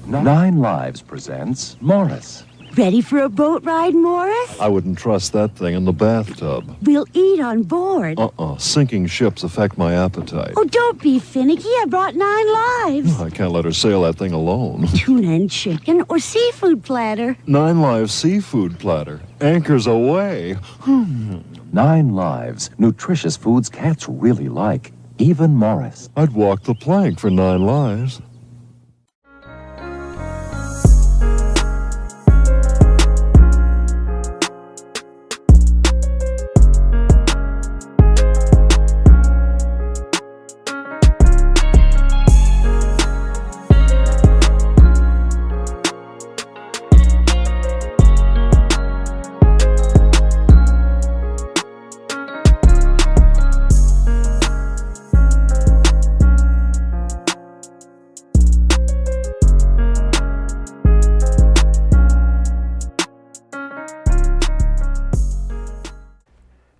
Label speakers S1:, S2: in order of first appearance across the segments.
S1: Nine Lives presents Morris.
S2: Ready for a boat ride, Morris?
S3: I wouldn't trust that thing in the bathtub.
S2: We'll eat on board.
S3: Sinking ships affect my appetite.
S2: Oh, don't be finicky. I brought 9 lives.
S3: I can't let her sail that thing alone.
S2: Tuna and chicken or seafood platter.
S3: 9 Lives seafood platter. Anchors away.
S1: 9 Lives, nutritious foods cats really like. Even Morris.
S3: I'd walk the plank for 9 lives.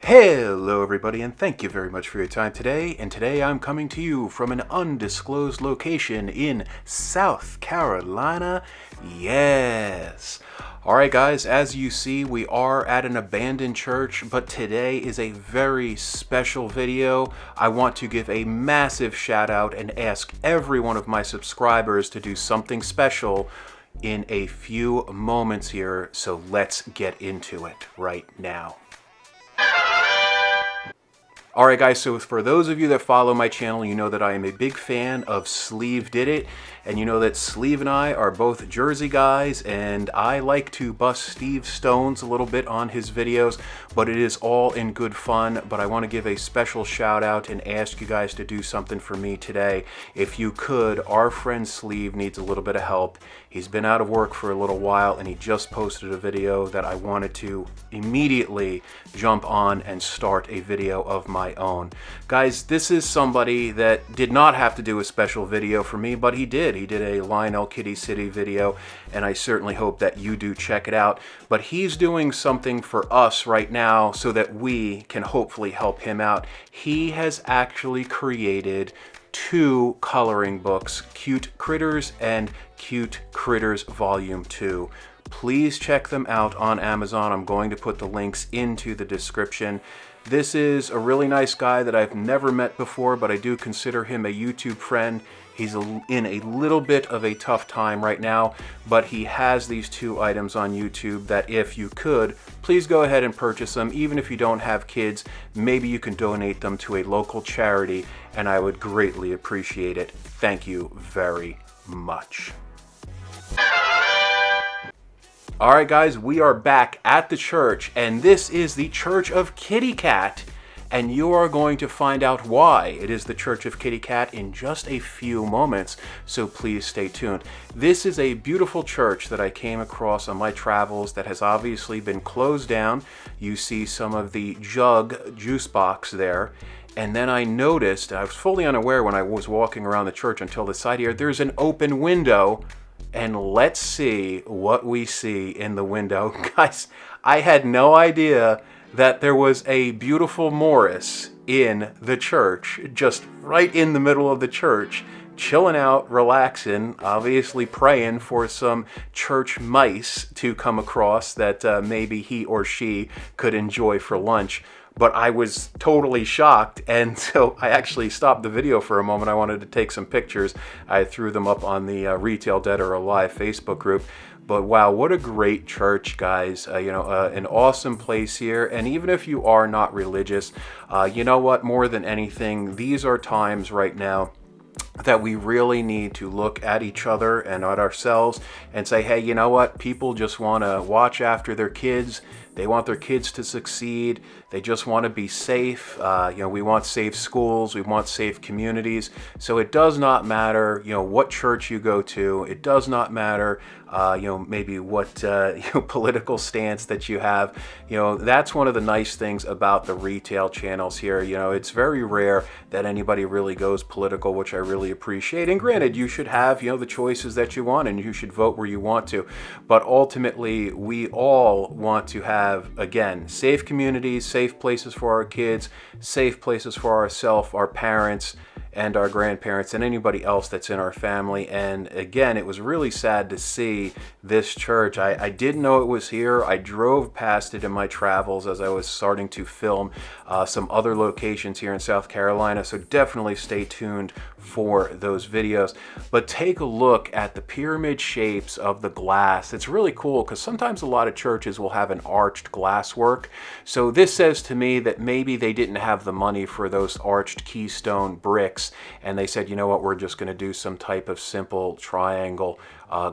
S4: Hello everybody, and thank you very much for your time today. And today I'm coming to you from an undisclosed location in South Carolina. Yes. Alright guys, as you see, we are at an abandoned church, but today is a very special video. I want to give a massive shout out and ask every one of my subscribers to do something special in a few moments here, so let's get into it right now. Alright guys, so for those of you that follow my channel, you know that I am a big fan of Sleeve Did It, and you know that Sleeve and I are both Jersey guys, and I like to bust Steve's stones a little bit on his videos, but it is all in good fun. But I want to give a special shout out and ask you guys to do something for me today. If you could, our friend Sleeve needs a little bit of help. He's been out of work for a little while, and he just posted a video that I wanted to immediately jump on and start a video of my own. Guys, this is somebody that did not have to do a special video for me, but he did. He did a Lionel Kitty City video, and I certainly hope that you do check it out. But he's doing something for us right now so that we can hopefully help him out. He has actually created 2 coloring books, Cute Critters and Cute Critters Volume 2. Please check them out on Amazon. I'm going to put the links into the description. This is a really nice guy that I've never met before, but I do consider him a YouTube friend. He's in a little bit of a tough time right now, but he has these 2 items on YouTube that if you could, please go ahead and purchase them. Even if you don't have kids, maybe you can donate them to a local charity, and I would greatly appreciate it. Thank you very much. Alright guys, we are back at the church, and this is the Church of Kitty Cat, and you are going to find out why it is the Church of Kitty Cat in just a few moments, so please stay tuned. This is a beautiful church that I came across on my travels that has obviously been closed down. You see some of the jug juice box there. And then I noticed, I was fully unaware when I was walking around the church until the side here, there's an open window. And let's see what we see in the window. Guys, I had no idea that there was a beautiful Morris in the church, just right in the middle of the church, chilling out, relaxing, obviously praying for some church mice to come across that maybe he or she could enjoy for lunch. But I was totally shocked, and so I actually stopped the video for a moment. I wanted to take some pictures. I threw them up on the Retail Dead or Alive Facebook group. But wow, what a great church, guys. An awesome place here. And even if you are not religious, you know what? More than anything, these are times right now that we really need to look at each other and at ourselves and say, hey, you know what? People just want to watch after their kids. They want their kids to succeed. They just want to be safe. We want safe schools. We want safe communities. So it does not matter, what church you go to. It does not matter, maybe what political stance that you have. That's one of the nice things about the retail channels here. It's very rare that anybody really goes political, which I really appreciate. And granted, you should have, the choices that you want, and you should vote where you want to. But ultimately, we all want to have, again, safe communities, safe places for our kids, safe places for ourselves, our parents, and our grandparents and anybody else that's in our family. And again, it was really sad to see this church. I didn't know it was here. I drove past it in my travels as I was starting to film some other locations here in South Carolina, so definitely stay tuned for those videos. But take a look at the pyramid shapes of the glass. It's really cool because sometimes a lot of churches will have an arched glass work. So this says to me that maybe they didn't have the money for those arched keystone bricks, and they said, you know what, we're just going to do some type of simple triangle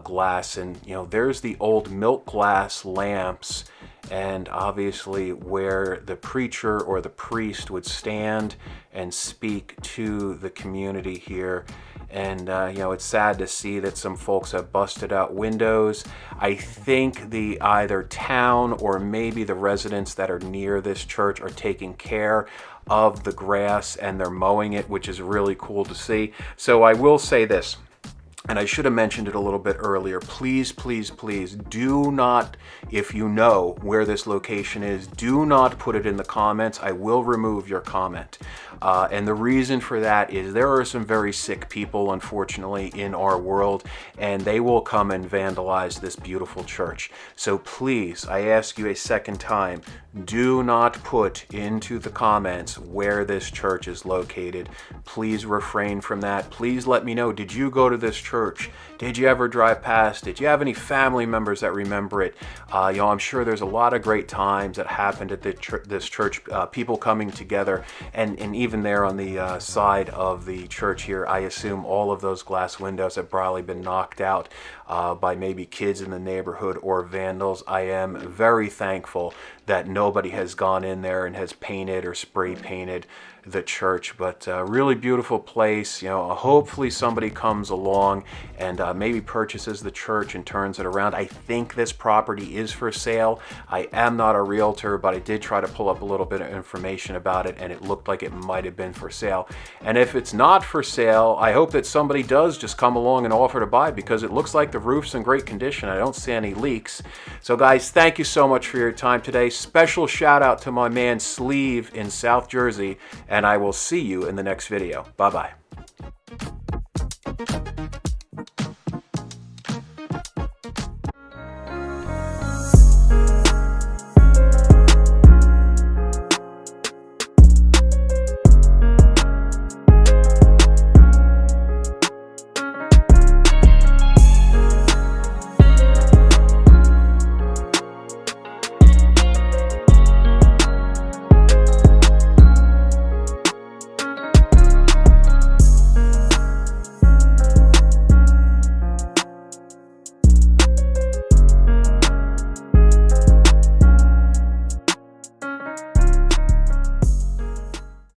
S4: glass. And you know, there's the old milk glass lamps, and obviously where the preacher or the priest would stand and speak to the community here. And you know, it's sad to see that some folks have busted out windows. I think the either town or maybe the residents that are near this church are taking care of the grass and they're mowing it, which is really cool to see. So I will say this, and I should have mentioned it a little bit earlier. Please, please, please do not, if you know where this location is, do not put it in the comments. I will remove your comment. And the reason for that is there are some very sick people, unfortunately, in our world, and they will come and vandalize this beautiful church. So please, I ask you a second time, do not put into the comments where this church is located. Please refrain from that. Please let me know, did you go to this church? Did you ever drive past? Did you have any family members that remember it? You know, I'm sure there's a lot of great times that happened at this church, people coming together, and even there on the side of the church here, I assume all of those glass windows have probably been knocked out by maybe kids in the neighborhood or vandals. I am very thankful that nobody has gone in there and has painted or spray painted the church. But really beautiful place. You know, hopefully somebody comes along and maybe purchases the church and turns it around. I think this property is for sale. I am not a realtor, but I did try to pull up a little bit of information about it, and it looked like it might have been for sale. And if it's not for sale, I hope that somebody does just come along and offer to buy, because it looks like the roof's in great condition. I don't see any leaks. So guys, thank you so much for your time today. Special shout out to my man Sleeve in South Jersey, and I will see you in the next video. Bye-bye.